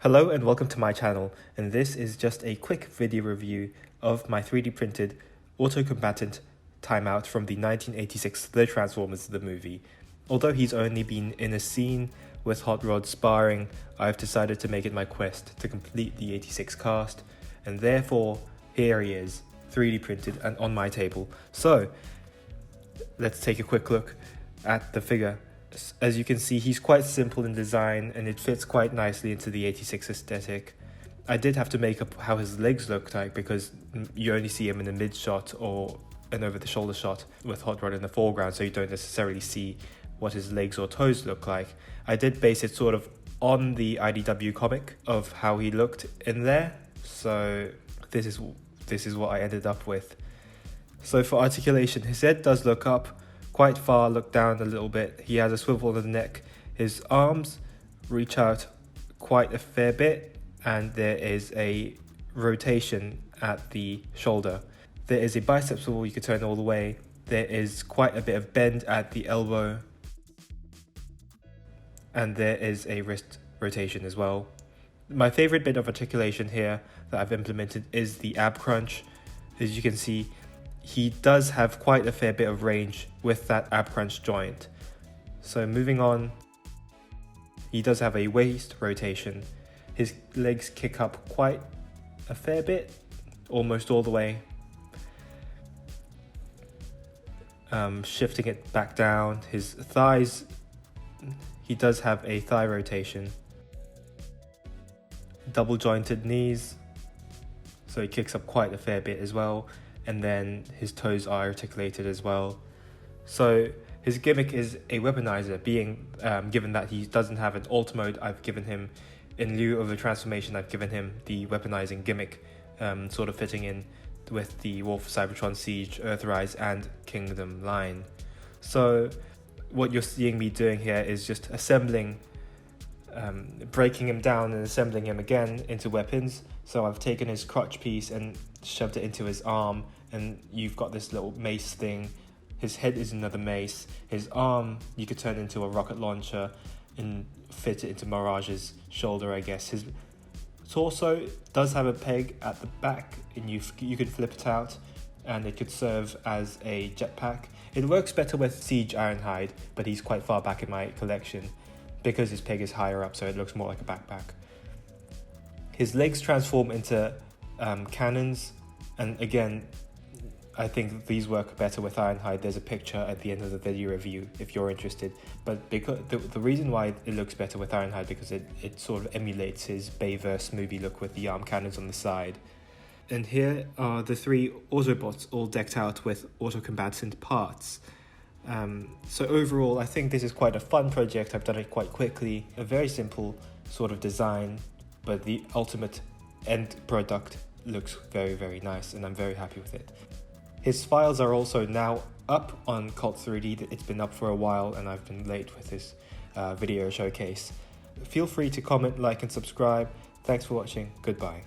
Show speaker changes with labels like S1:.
S1: Hello and welcome to my channel, and this is just a quick video review of my 3D printed Auto Combatant timeout from the 1986 The Transformers the movie. Although he's only been in a scene with Hot Rod sparring, I've decided to make it my quest to complete the 86 cast, and therefore here he is, 3D printed and on my table. So let's take a quick look at the figure. As you can see, he's quite simple in design and it fits quite nicely into the 86 aesthetic. I did have to make up how his legs look like because you only see him in a mid shot or an over the shoulder shot with Hot Rod in the foreground, so you don't necessarily see what his legs or toes look like. I did base it sort of on the IDW comic of how he looked in there, so this is what I ended up with. So for articulation, his head does look up quite far, look down a little bit. He has a swivel on the neck. His arms reach out quite a fair bit, and there is a rotation at the shoulder. There is a bicep swivel you can turn all the way. There is quite a bit of bend at the elbow, and there is a wrist rotation as well. My favorite bit of articulation here that I've implemented is the ab crunch. As you can see, he does have quite a fair bit of range with that ab crunch joint. So moving on, he does have a waist rotation. His legs kick up quite a fair bit, almost all the way. Shifting it back down. His thighs, he does have a thigh rotation. Double jointed knees, so he kicks up quite a fair bit as well. And then his toes are articulated as well. So his gimmick is a weaponizer, being given that he doesn't have an alt mode. I've given him, in lieu of a transformation, I've given him the weaponizing gimmick, sort of fitting in with the War for Cybertron Siege, Earthrise and Kingdom line. So what you're seeing me doing here is just assembling, breaking him down and assembling him again into weapons. So I've taken his crotch piece and shoved it into his arm, and you've got this little mace thing. His head is another mace. His arm you could turn into a rocket launcher and fit it into Mirage's shoulder, I guess. His torso does have a peg at the back, and you could flip it out and it could serve as a jetpack. It works better with Siege Ironhide, but he's quite far back in my collection because his peg is higher up, so it looks more like a backpack. His legs transform into cannons, and again, I think these work better with Ironhide. There's a picture at the end of the video review if you're interested. But because the reason why it looks better with Ironhide, because it sort of emulates his Bayverse movie look with the arm cannons on the side. And here are the three Autobots all decked out with Auto Combatant parts. So overall, I think this is quite a fun project. I've done it quite quickly. A very simple sort of design, but the ultimate end product looks very, very nice, and I'm very happy with it. His files are also now up on Cult 3D. It's been up for a while, and I've been late with this video showcase. Feel free to comment, like, and subscribe. Thanks for watching. Goodbye.